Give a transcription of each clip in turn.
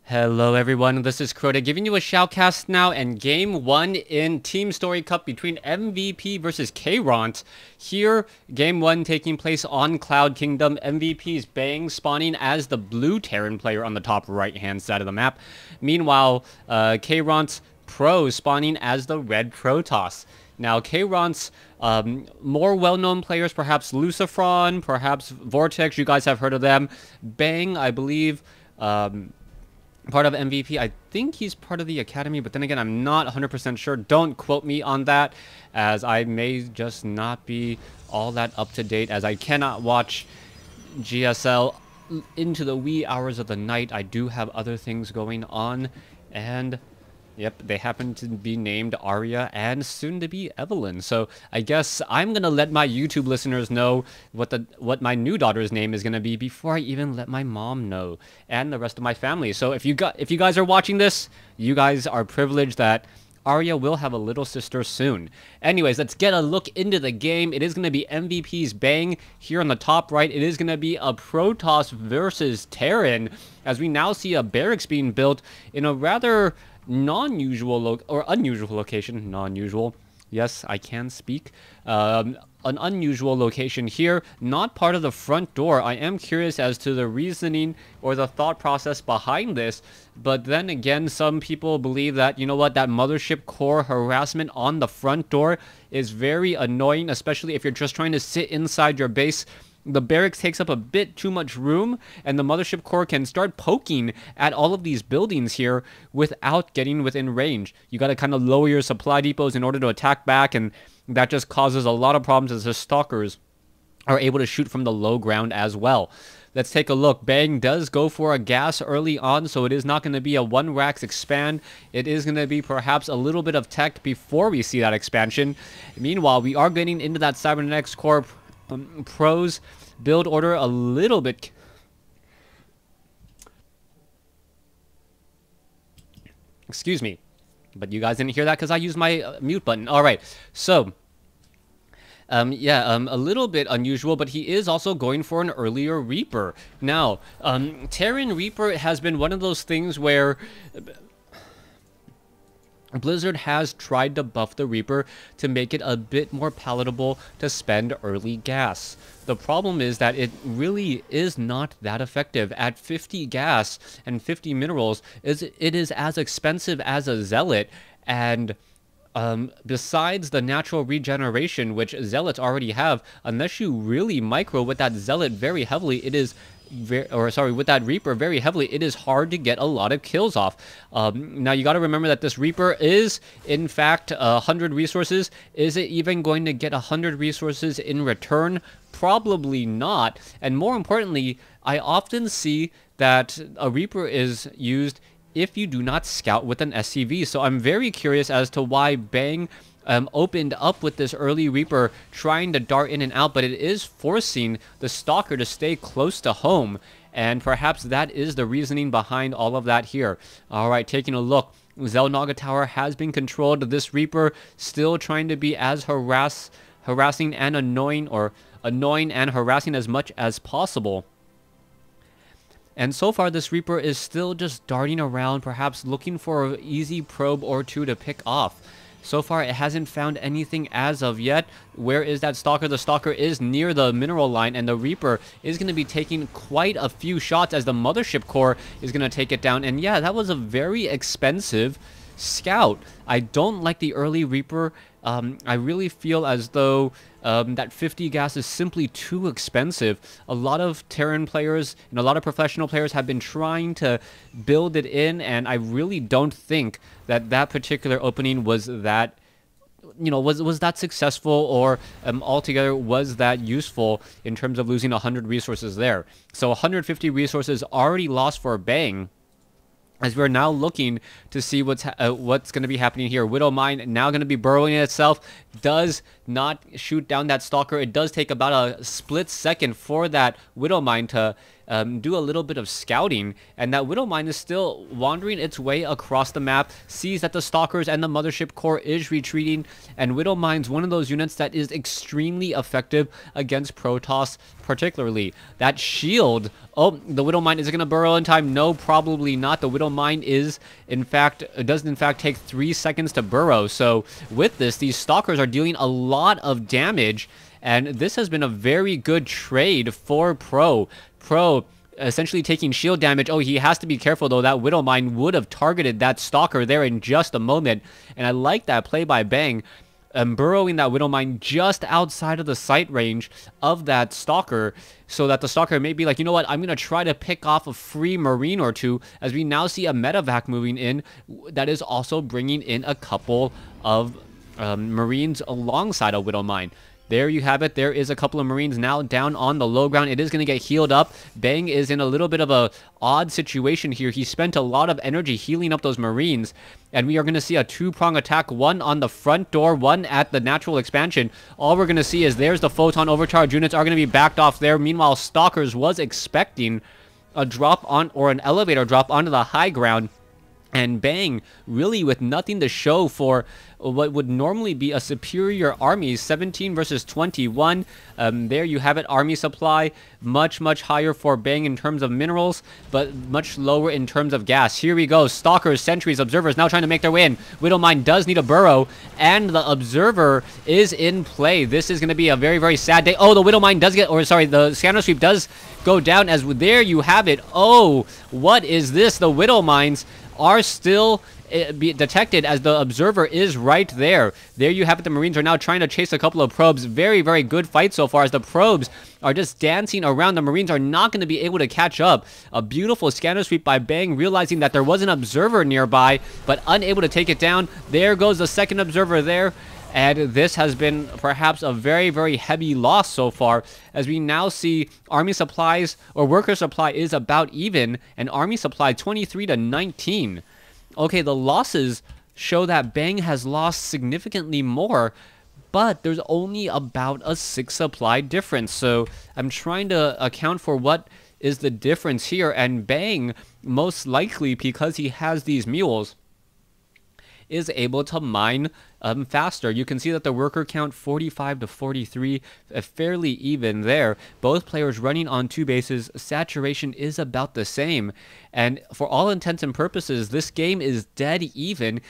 Hello everyone, this is Karon3 giving you a shoutcast now, and game 1 in Teamstory Cup between MVP versus Karon3. Here, game 1 taking place on Cloud Kingdom. MVP's Bang spawning as the blue Terran player on the top right hand side of the map. Meanwhile, Karon3 Pro spawning as the red Protoss. Now, Karon3's more well-known players, perhaps Lucifron, perhaps Vortex, you guys have heard of them. Bang, I believe, part of MVP. I think he's part of the academy, but then again, I'm not 100% sure. Don't quote me on that, as I may just not be all that up to date, as I cannot watch GSL into the wee hours of the night. I do have other things going on, and yep, they happen to be named Arya and soon to be Evelyn. So I guess I'm gonna let my YouTube listeners know what my new daughter's name is gonna be before I even let my mom know and the rest of my family. So if you guys are watching this, you guys are privileged that Arya will have a little sister soon. Anyways, let's get a look into the game. It is going to be MVP's Bang here on the top right. It is going to be a Protoss versus Terran, as we now see a barracks being built in a rather unusual location. Non-usual. Yes, I can speak. An unusual location here, not part of the front door. I am curious as to the reasoning or the thought process behind this, but then again, some people believe that, you know what, that mothership core harassment on the front door is very annoying, especially if you're just trying to sit inside your base. The barracks takes up a bit too much room, and the mothership core can start poking at all of these buildings here without getting within range. You got to kind of lower your supply depots in order to attack back, and that just causes a lot of problems as the stalkers are able to shoot from the low ground as well. Let's take a look. Bang does go for a gas early on, so it is not going to be a one racks expand. It is going to be perhaps a little bit of tech before we see that expansion. Meanwhile, we are getting into that Cybernetics Core Pro's build order a little bit. Excuse me, but you guys didn't hear that because I used my mute button. All right, so a little bit unusual, but he is also going for an earlier Reaper. Now, Terran Reaper has been one of those things where Blizzard has tried to buff the Reaper to make it a bit more palatable to spend early gas. The problem is that it really is not that effective. At 50 gas and 50 minerals, it is as expensive as a Zealot, and besides the natural regeneration, which Zealots already have, unless you really micro with that Zealot very heavily, it is with that Reaper very heavily, it is hard to get a lot of kills off. Now, you got to remember that this Reaper is, in fact, 100 resources. Is it even going to get 100 resources in return? Probably not. And more importantly, I often see that a Reaper is used if you do not scout with an SCV. So I'm very curious as to why Bang opened up with this early Reaper trying to dart in and out, but it is forcing the Stalker to stay close to home, and perhaps that is the reasoning behind all of that here. All right, taking a look. Xel'Naga Tower has been controlled. This Reaper still trying to be as harassing and annoying, or annoying and harassing as much as possible. And so far, this Reaper is still just darting around, perhaps looking for an easy probe or two to pick off. So far, it hasn't found anything as of yet. Where is that Stalker? The Stalker is near the mineral line, and the Reaper is going to be taking quite a few shots as the Mothership Core is going to take it down. And yeah, that was a very expensive scout. I don't like the early Reaper. I really feel as though that 50 gas is simply too expensive. A lot of Terran players and a lot of professional players have been trying to build it in, and I really don't think that that particular opening was that, you know, was that successful, or altogether was that useful in terms of losing 100 resources there. So 150 resources already lost for Bang, as we're now looking to see what's going to be happening here. Widow Mine now going to be burrowing itself. Does not shoot down that Stalker. It does take about a split second for that Widow Mine to do a little bit of scouting, and that Widow Mine is still wandering its way across the map, sees that the Stalkers and the Mothership Core is retreating, and Widow Mine's one of those units that is extremely effective against Protoss, particularly. That shield, oh, the Widow Mine, is it going to burrow in time? No, probably not. The Widow Mine is, does in fact take 3 seconds to burrow, so with this, these Stalkers are dealing a lot of damage, and this has been a very good trade for Pro. Pro essentially taking shield damage. Oh, he has to be careful though. That Widow Mine would have targeted that Stalker there in just a moment. And I like that play by Bang. Burrowing that Widow Mine just outside of the sight range of that Stalker, so that the Stalker may be like, you know what, I'm going to try to pick off a free Marine or two, as we now see a medevac moving in that is also bringing in a couple of Marines alongside a Widow Mine. There you have it. There is a couple of Marines now down on the low ground. It is going to get healed up. Bang is in a little bit of a odd situation here. He spent a lot of energy healing up those Marines, and we are going to see a two-prong attack, one on the front door, one at the natural expansion. All we're going to see is there's the photon overcharge units are going to be backed off there. Meanwhile, Stalkers was expecting a drop on, or an elevator drop onto the high ground. And Bang, really with nothing to show for what would normally be a superior army, 17 versus 21. There you have it, army supply, much higher for Bang in terms of minerals, but much lower in terms of gas. Here we go, Stalkers, Sentries, Observers now trying to make their way in. Widow Mine does need a burrow, and the Observer is in play. This is going to be a very sad day. Oh, the Widow Mine does get, or sorry, the Scanner Sweep does go down, as there you have it. Oh, what is this? The Widow Mines are still be detected, as the Observer is right there. There you have it. The Marines are now trying to chase a couple of probes. Very good fight so far, as the probes are just dancing around. The Marines are not going to be able to catch up. A beautiful scanner sweep by Bang, realizing that there was an Observer nearby, but unable to take it down. There goes the second Observer there. And this has been perhaps a very heavy loss so far, as we now see army supplies, or worker supply, is about even, and army supply 23 to 19. Okay, the losses show that Bang has lost significantly more, but there's only about a 6 supply difference. So I'm trying to account for what is the difference here, and Bang, most likely because he has these mules, is able to mine faster. You can see that the worker count 45 to 43, fairly even there. Both players running on 2 bases. Saturation is about the same, and for all intents and purposes, this game is dead even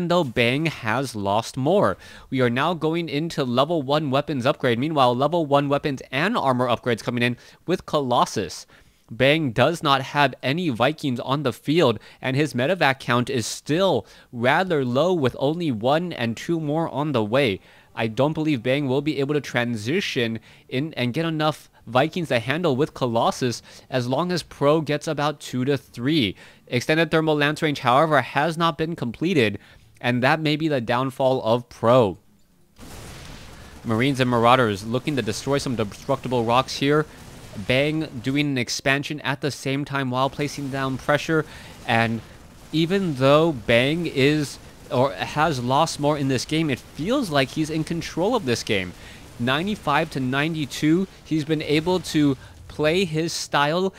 though Bang has lost more. We are now going into level 1 weapons upgrade. Meanwhile, level 1 weapons and armor upgrades coming in with Colossus. Bang does not have any Vikings on the field, and his medevac count is still rather low, with only 1 and 2 more on the way. I don't believe Bang will be able to transition in and get enough Vikings to handle with Colossus, as long as Pro gets about 2 to 3. Extended thermal lance range, however, has not been completed, and that may be the downfall of Pro. Marines and Marauders looking to destroy some destructible rocks here. Bang doing an expansion at the same time while placing down pressure, and even though Bang is, or has lost more in this game, it feels like he's in control of this game. 95 to 92, he's been able to play his style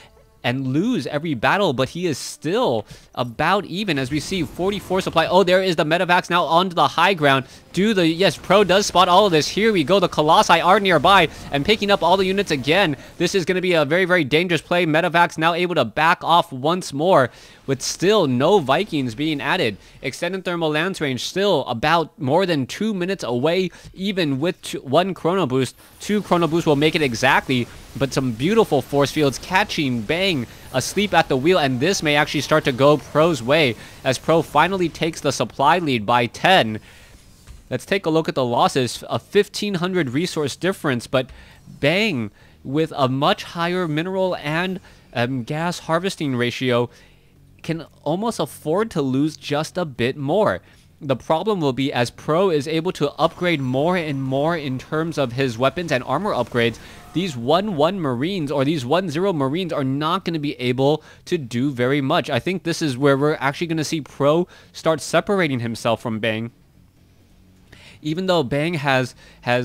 and lose every battle, but he is still about even, as we see 44 supply. Oh, there is the medevacs now onto the high ground. Yes, Pro does spot all of this. Here we go. The Colossi are nearby and picking up all the units again. This is going to be a very dangerous play. Medevacs now able to back off once more, with still no Vikings being added. Extended thermal lance range still about more than 2 minutes away, even with 1 chrono boost. 2 chrono boosts will make it exactly, but some beautiful force fields catching Bang asleep at the wheel, and this may actually start to go Pro's way, as Pro finally takes the supply lead by 10. Let's take a look at the losses. A 1,500 resource difference, but Bang, with a much higher mineral and gas harvesting ratio, can almost afford to lose just a bit more. The problem will be, as Pro is able to upgrade more and more in terms of his weapons and armor upgrades, these 1-1 Marines, or these 1-0 Marines, are not going to be able to do very much. I think this is where we're actually going to see Pro start separating himself from Bang. Even though Bang has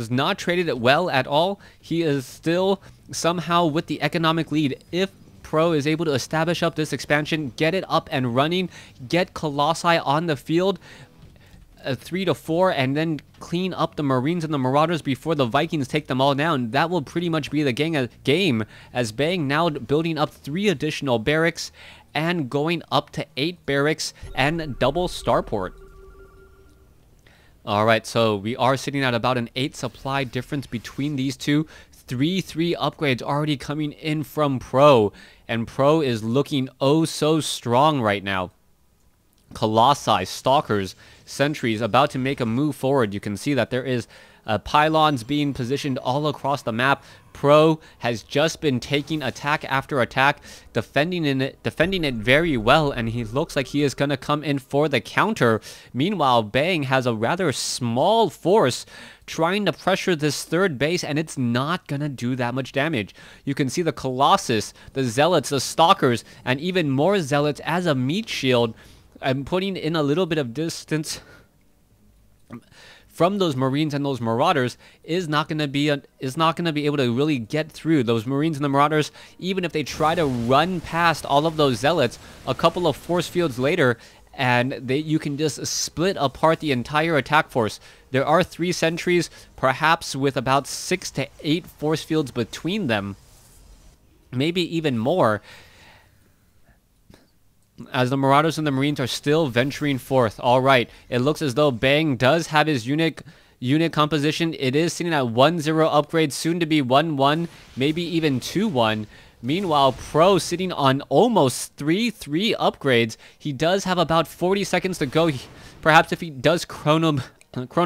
not traded it well at all, he is still somehow with the economic lead. If Pro is able to establish up this expansion, get it up and running, get Colossi on the field, 3 to 4, and then clean up the Marines and the Marauders before the Vikings take them all down. That will pretty much be the game, as Bang now building up 3 additional barracks and going up to 8 barracks and double starport. Alright, so we are sitting at about an 8 supply difference between these two. 3 upgrades already coming in from Pro, and Pro is looking oh so strong right now. Colossi, Stalkers, Sentries about to make a move forward. You can see that there is pylons being positioned all across the map. Pro has just been taking attack after attack, defending it very well, and he looks like he is going to come in for the counter. Meanwhile, Bang has a rather small force trying to pressure this third base, and it's not going to do that much damage. You can see the Colossus, the Zealots, the Stalkers, and even more Zealots as a meat shield. I'm putting in a little bit of distance from those Marines and those Marauders is not going to be able to really get through those Marines and the Marauders. Even if they try to run past all of those Zealots a couple of force fields later, and you can just split apart the entire attack force. There are 3 sentries, perhaps with about 6 to 8 force fields between them, maybe even more, as the Marauders and the Marines are still venturing forth. Alright, it looks as though Bang does have his unit composition. It is sitting at 1-0 upgrade, soon to be 1-1, maybe even 2-1. Meanwhile, Pro sitting on almost 3 upgrades. He does have about 40 seconds to go. Perhaps if he does Chrono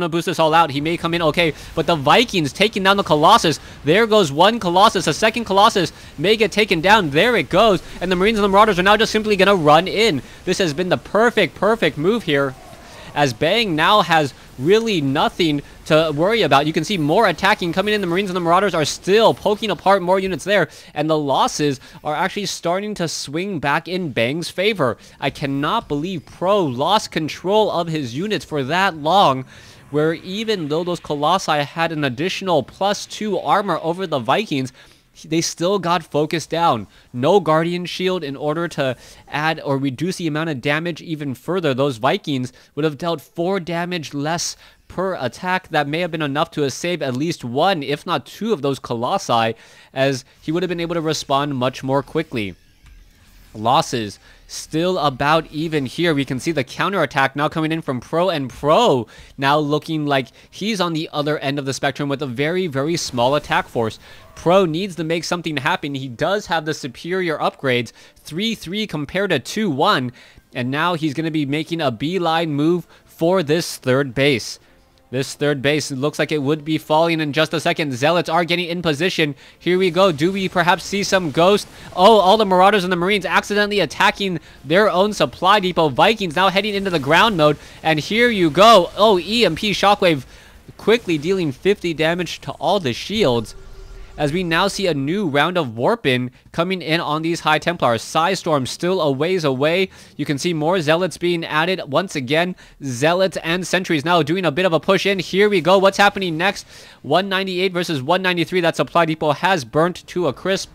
boost this all out, he may come in okay. But the Vikings taking down the Colossus. There goes one Colossus. A second Colossus may get taken down. There it goes. And the Marines and the Marauders are now just simply going to run in. This has been the perfect move here, as Bang now has really nothing to worry about. You can see more attacking coming in. The Marines and the Marauders are still poking apart more units there, and the losses are actually starting to swing back in Bang's favor. I cannot believe Pro lost control of his units for that long, where even though those Colossi had an additional +2 armor over the Vikings, they still got focused down. No Guardian Shield in order to add or reduce the amount of damage even further. Those Vikings would have dealt 4 damage less per attack. That may have been enough to save at least 1, if not 2 of those Colossi, as he would have been able to respond much more quickly. Losses still about even here. We can see the counterattack now coming in from Pro, and Pro now looking like he's on the other end of the spectrum with a very small attack force. Pro needs to make something happen. He does have the superior upgrades, 3-3 compared to 2-1, and now he's going to be making a beeline move for this third base. This third base looks like it would be falling in just a second. Zealots are getting in position. Here we go. Do we perhaps see some ghost? Oh, all the Marauders and the Marines accidentally attacking their own supply depot. Vikings now heading into the ground mode. And here you go. Oh, EMP Shockwave quickly dealing 50 damage to all the shields, as we now see a new round of Warpin coming in on these High Templars. Psystorm still a ways away. You can see more Zealots being added. Once again, Zealots and Sentries now doing a bit of a push in. Here we go. What's happening next? 198 versus 193. That supply depot has burnt to a crisp.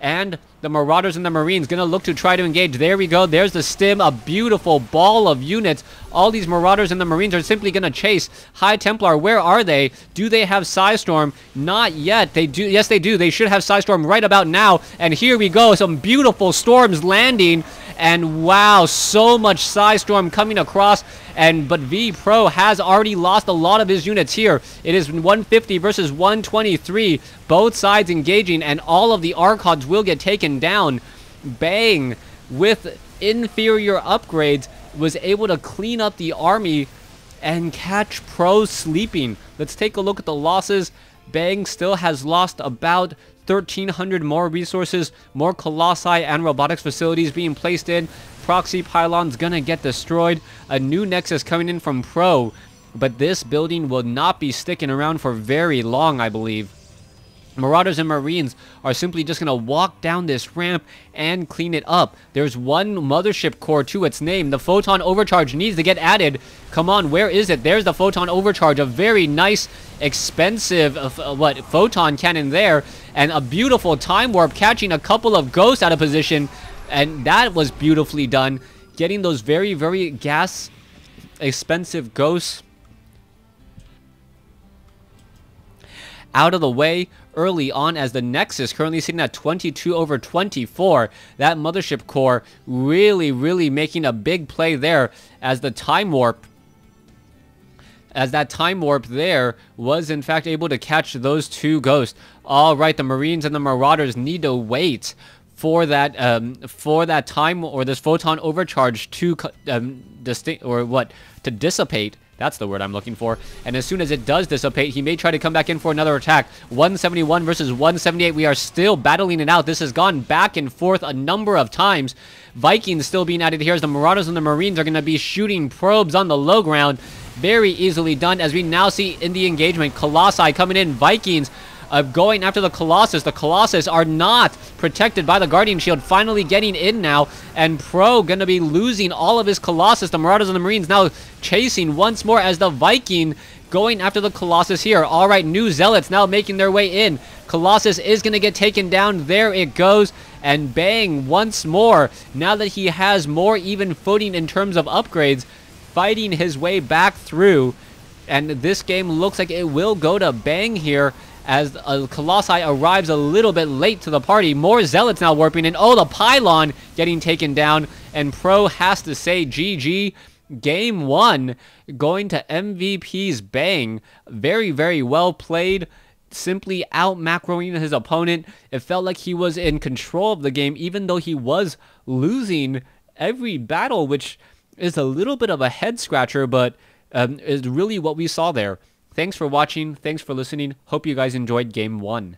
And the Marauders and the Marines going to look to try to engage. There we go. There's the stim. A beautiful ball of units. All these Marauders and the Marines are simply going to chase. High Templar, where are they? Do they have Psystorm? Not yet. They do. Yes, they do. They should have Psystorm right about now. And here we go. Some beautiful storms landing. And wow, so much Psystorm coming across. But V Pro has already lost a lot of his units here. It is 150 versus 123. Both sides engaging, and all of the Archons will get taken down. Bang, with inferior upgrades, was able to clean up the army and catch Pro sleeping. Let's take a look at the losses. Bang still has lost about 1,300 more resources, more Colossi and robotics facilities being placed in. Proxy pylons gonna get destroyed. A new Nexus coming in from Pro, but this building will not be sticking around for very long, I believe. Marauders and Marines are simply just going to walk down this ramp and clean it up. There's one mothership core to its name. The Photon Overcharge needs to get added. Come on, where is it? There's the Photon Overcharge, a very nice, expensive photon cannon there, and a beautiful Time Warp catching a couple of ghosts out of position, and that was beautifully done. Getting those very, very gas expensive ghosts out of the way early on, as the Nexus currently sitting at 22/24. That mothership core really making a big play there, as the Time Warp, that Time Warp there was in fact able to catch those two ghosts. All right, the Marines and the Marauders need to wait for that time, or this Photon Overcharge to to dissipate. That's the word I'm looking for. And as soon as it does dissipate, he may try to come back in for another attack. 171 versus 178. We are still battling it out. This has gone back and forth a number of times. Vikings still being added here, as the Marauders and the Marines are going to be shooting probes on the low ground. Very easily done, as we now see in the engagement, Colossi coming in. Vikings going after the Colossus. The Colossus are not protected by the Guardian Shield, finally getting in now, and Pro going to be losing all of his Colossus. The Marauders and the Marines now chasing once more, as the Viking going after the Colossus here. All right, new Zealots now making their way in. Colossus is going to get taken down. There it goes, and bang, once more, now that he has more even footing in terms of upgrades, fighting his way back through, and this game looks like it will go to bang here, as Colossi arrives a little bit late to the party. More Zealots now warping in. Oh, the Pylon getting taken down, and Pro has to say GG. Game 1 going to MVP's bang. Very well played. Simply out macroing his opponent. It felt like he was in control of the game, even though he was losing every battle, which is a little bit of a head scratcher, but is really what we saw there. Thanks for watching. Thanks for listening. Hope you guys enjoyed Game 1.